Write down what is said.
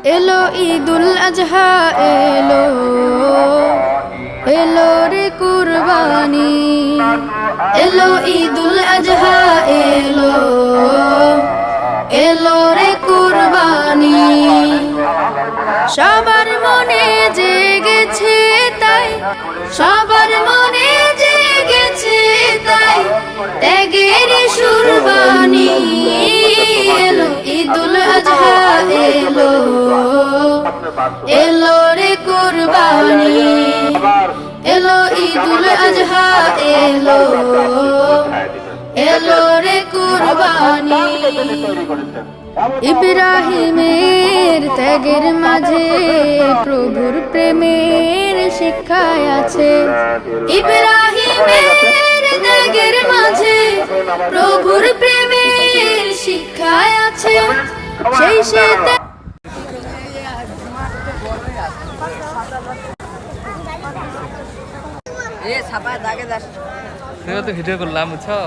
এলো ঈদুল আজহা এলো, এলো রে কুরবানি। এলো ঈদুল আজহা এলো, এলো রে কুরবানি। সবার মনে জেগেছে তাই, সবার মনে জেগেছে তাই, ত্যাগের সুরবানি। এলো ঈদুল আজহা এলো, এলো রে কুরবানি। এলো ঈদুল আজহা এলো, এলো রে কুরবানি। ইব্রাহিমের ত্যাগের মাঝে প্রভুর প্রেমের শিক্ষায় আছে। ইব্রাহিমের ত্যাগের মাঝে প্রভুর প্রেমের শিক্ষায় আছে। সেই সে তো ভিডিও করলাম বুঝছো।